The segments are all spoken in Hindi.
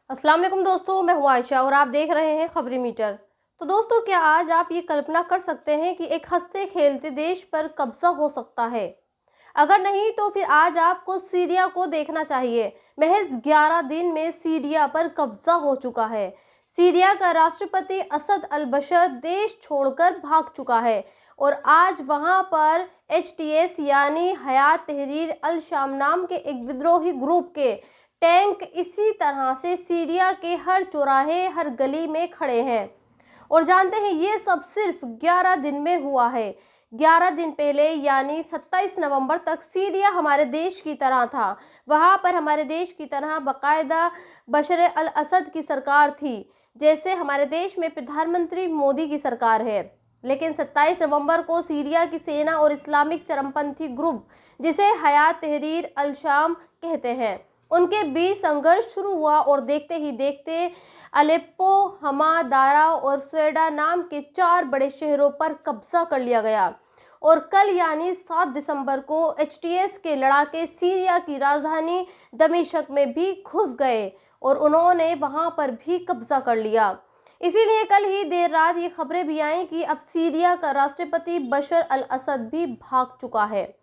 अस्सलाम वालेकुम दोस्तों, मैं हूँ आयशा और आप देख रहे हैं खबरी मीटर। तो दोस्तों, क्या आज आप ये कल्पना कर सकते हैं कि एक हंसते खेलते देश पर कब्जा हो सकता है? अगर नहीं तो फिर आज आपको सीरिया को देखना चाहिए। महज 11 दिन में सीरिया पर कब्जा हो चुका है। सीरिया का राष्ट्रपति असद अल बशर देश छोड़कर भाग चुका है और आज वहां पर HTS यानी हयात तहरीर अल शाम नाम के एक विद्रोही ग्रुप के टैंक इसी तरह से सीरिया के हर चौराहे हर गली में खड़े हैं। और जानते हैं, ये सब सिर्फ 11 दिन में हुआ है। 11 दिन पहले यानी 27 नवंबर तक सीरिया हमारे देश की तरह था। वहाँ पर हमारे देश की तरह बाकायदा बशर अल असद की सरकार थी, जैसे हमारे देश में प्रधानमंत्री मोदी की सरकार है। लेकिन 27 नवंबर को सीरिया की सेना और इस्लामिक चरमपंथी ग्रुप, जिसे हयात तहरीर अल शाम कहते हैं, उनके बीच संघर्ष शुरू हुआ और देखते ही देखते अलेप्पो, हमा, दारा और स्वेडा नाम के 4 बड़े शहरों पर कब्जा कर लिया गया। और कल यानी 7 दिसंबर को HTS के लड़ाके सीरिया की राजधानी दमिश्क में भी घुस गए और उन्होंने वहां पर भी कब्जा कर लिया। इसीलिए कल ही देर रात ये खबरें भी आईं कि अब सीरिया का राष्ट्रपति बशर अल असद भी भाग चुका है।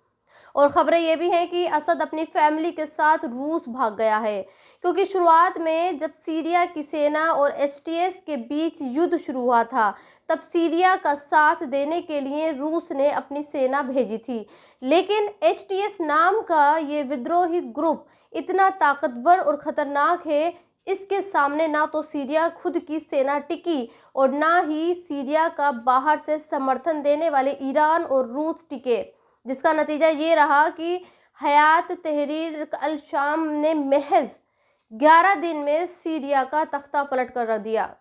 और खबरें ये भी हैं कि असद अपनी फैमिली के साथ रूस भाग गया है, क्योंकि शुरुआत में जब सीरिया की सेना और HTS के बीच युद्ध शुरू हुआ था, तब सीरिया का साथ देने के लिए रूस ने अपनी सेना भेजी थी। लेकिन HTS नाम का ये विद्रोही ग्रुप इतना ताकतवर और ख़तरनाक है, इसके सामने ना तो सीरिया खुद की सेना टिकी और ना ही सीरिया का बाहर से समर्थन देने वाले ईरान और रूस टिके, जिसका नतीजा ये रहा कि हयात तहरीर अल शाम ने महज 11 दिन में सीरिया का तख्ता पलट कर रख दिया।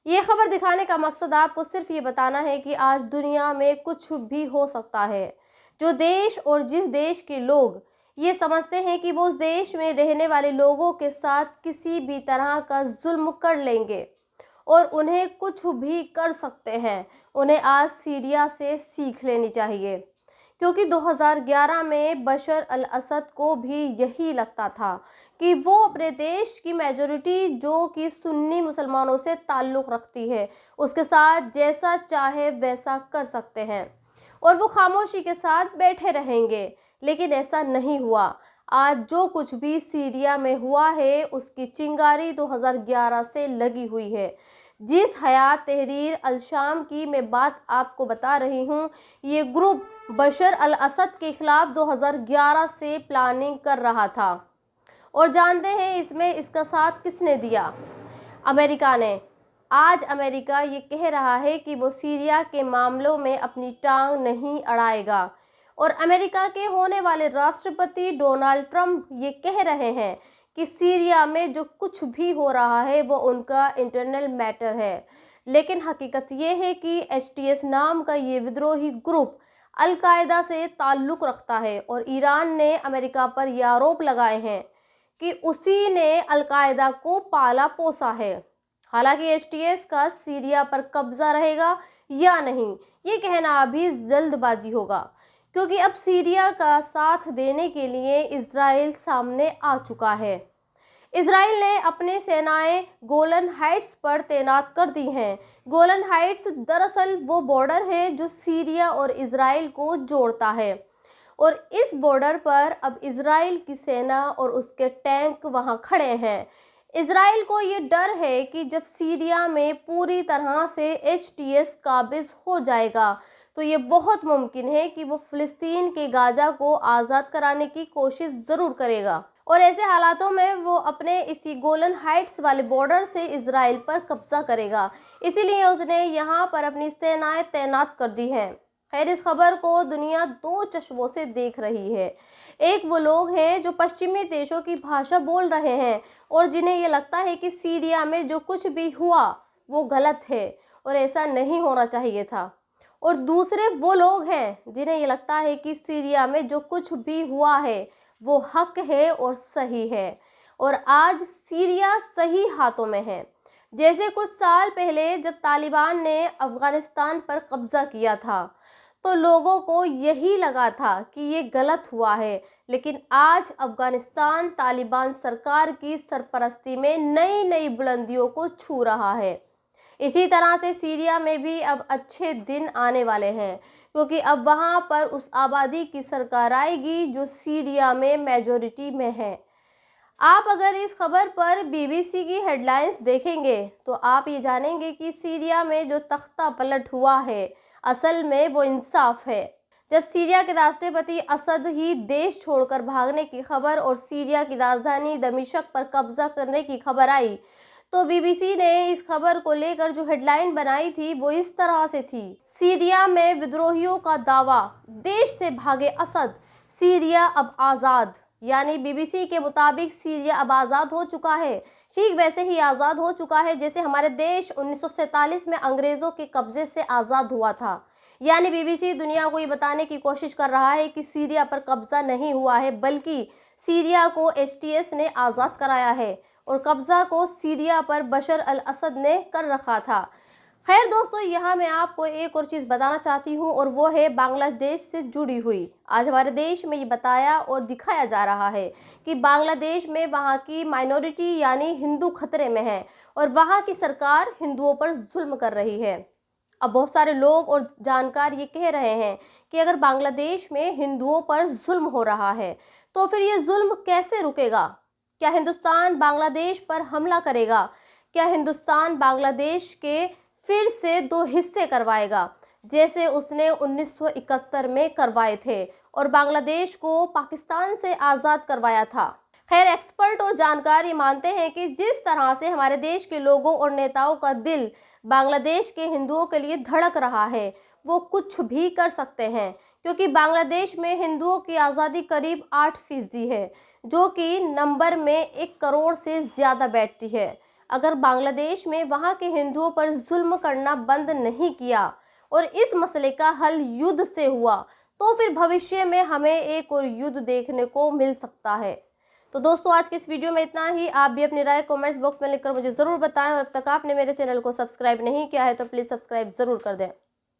ये खबर दिखाने का मकसद आपको सिर्फ ये बताना है कि आज दुनिया में कुछ भी हो सकता है। जो देश और जिस देश के लोग ये समझते हैं कि वो उस देश में रहने वाले लोगों के साथ किसी भी तरह का जुल्म कर लेंगे और उन्हें कुछ भी कर सकते हैं, उन्हें आज सीरिया से सीख लेनी चाहिए। क्योंकि 2011 में बशर अल असद को भी यही लगता था कि वो अपने देश की मेजॉरिटी, जो कि सुन्नी मुसलमानों से ताल्लुक़ रखती है, उसके साथ जैसा चाहे वैसा कर सकते हैं और वो खामोशी के साथ बैठे रहेंगे। लेकिन ऐसा नहीं हुआ। आज जो कुछ भी सीरिया में हुआ है, उसकी चिंगारी 2011 से लगी हुई है। जिस हयात तहरीर अल शाम की मैं बात आपको बता रही हूँ, ये ग्रुप बशर अल असद के खिलाफ 2011 से प्लानिंग कर रहा था। और जानते हैं इसमें इसका साथ किसने दिया? अमेरिका ने। आज अमेरिका ये कह रहा है कि वो सीरिया के मामलों में अपनी टांग नहीं अड़ाएगा और अमेरिका के होने वाले राष्ट्रपति डोनाल्ड ट्रंप ये कह रहे हैं कि सीरिया में जो कुछ भी हो रहा है वो उनका इंटरनल मैटर है। लेकिन हकीकत ये है कि HTS नाम का ये विद्रोही ग्रुप अल-कायदा से ताल्लुक़ रखता है और ईरान ने अमेरिका पर यह आरोप लगाए हैं कि उसी ने अल-कायदा को पाला पोसा है। हालांकि HTS का सीरिया पर कब्जा रहेगा या नहीं, ये कहना अभी जल्दबाजी होगा, क्योंकि अब सीरिया का साथ देने के लिए इजराइल सामने आ चुका है। इजराइल ने अपने सेनाएं गोलन हाइट्स पर तैनात कर दी हैं। गोलन हाइट्स दरअसल वो बॉर्डर है जो सीरिया और इजराइल को जोड़ता है और इस बॉर्डर पर अब इजराइल की सेना और उसके टैंक वहां खड़े हैं। इजराइल को ये डर है कि जब सीरिया में पूरी तरह से HTS काबिज हो जाएगा तो ये बहुत मुमकिन है कि वो फ़िलिस्तीन के गाजा को आज़ाद कराने की कोशिश ज़रूर करेगा और ऐसे हालातों में वो अपने इसी गोलन हाइट्स वाले बॉर्डर से इजराइल पर कब्जा करेगा। इसीलिए उसने यहाँ पर अपनी सेनाएं तैनात कर दी हैं। खैर, इस खबर को दुनिया 2 चश्मों से देख रही है। एक वो लोग हैं जो पश्चिमी देशों की भाषा बोल रहे हैं और जिन्हें ये लगता है कि सीरिया में जो कुछ भी हुआ वो गलत है और ऐसा नहीं होना चाहिए था। और दूसरे वो लोग हैं जिन्हें ये लगता है कि सीरिया में जो कुछ भी हुआ है वो हक है और सही है और आज सीरिया सही हाथों में है। जैसे कुछ साल पहले जब तालिबान ने अफ़गानिस्तान पर कब्ज़ा किया था, तो लोगों को यही लगा था कि ये गलत हुआ है, लेकिन आज अफगानिस्तान तालिबान सरकार की सरपरस्ती में नई नई बुलंदियों को छू रहा है। इसी तरह से सीरिया में भी अब अच्छे दिन आने वाले हैं, क्योंकि अब वहां पर उस आबादी की सरकार आएगी जो सीरिया में मेजॉरिटी में है। आप अगर इस खबर पर बीबीसी की हेडलाइंस देखेंगे तो आप ये जानेंगे कि सीरिया में जो तख्ता पलट हुआ है असल में वो इंसाफ है। जब सीरिया के राष्ट्रपति असद ही देश छोड़कर भागने की खबर और सीरिया की राजधानी दमिश्क पर कब्जा करने की खबर आई, तो बीबीसी ने इस खबर को लेकर जो हेडलाइन बनाई थी वो इस तरह से थी: सीरिया में विद्रोहियों का दावा, देश से भागे असद, सीरिया अब आज़ाद। यानी बीबीसी के मुताबिक सीरिया अब आज़ाद हो चुका है, ठीक वैसे ही आज़ाद हो चुका है जैसे हमारे देश 1947 में अंग्रेज़ों के कब्जे से आज़ाद हुआ था। यानी बीबीसी दुनिया को ये बताने की कोशिश कर रहा है कि सीरिया पर कब्जा नहीं हुआ है, बल्कि सीरिया को एचटीएस ने आज़ाद कराया है और कब्जा को सीरिया पर बशर अल असद ने कर रखा था। खैर दोस्तों, यहाँ मैं आपको एक और चीज़ बताना चाहती हूँ और वो है बांग्लादेश से जुड़ी हुई। आज हमारे देश में ये बताया और दिखाया जा रहा है कि बांग्लादेश में वहाँ की माइनॉरिटी यानी हिंदू खतरे में है और वहाँ की सरकार हिंदुओं पर जुल्म कर रही है। अब बहुत सारे लोग और जानकार ये कह रहे हैं कि अगर बांग्लादेश में हिंदुओं पर जुल्म हो रहा है तो फिर ये जुल्म कैसे रुकेगा? क्या हिंदुस्तान बांग्लादेश पर हमला करेगा? क्या हिंदुस्तान बांग्लादेश के फिर से दो हिस्से करवाएगा जैसे उसने 1971 में करवाए थे और बांग्लादेश को पाकिस्तान से आज़ाद करवाया था? खैर, एक्सपर्ट और जानकार ये मानते हैं कि जिस तरह से हमारे देश के लोगों और नेताओं का दिल बांग्लादेश के हिंदुओं के लिए धड़क रहा है, वो कुछ भी कर सकते हैं, क्योंकि बांग्लादेश में हिंदुओं की आज़ादी करीब 8% है, जो कि नंबर में 1 करोड़ से ज़्यादा बैठती है। अगर बांग्लादेश में वहाँ के हिंदुओं पर जुल्म करना बंद नहीं किया और इस मसले का हल युद्ध से हुआ, तो फिर भविष्य में हमें एक और युद्ध देखने को मिल सकता है। तो दोस्तों, आज की इस वीडियो में इतना ही। आप भी अपनी राय कमेंट्स बॉक्स में लिखकर मुझे ज़रूर बताएं और अब तक आपने मेरे चैनल को सब्सक्राइब नहीं किया है तो प्लीज़ सब्सक्राइब ज़रूर कर दें।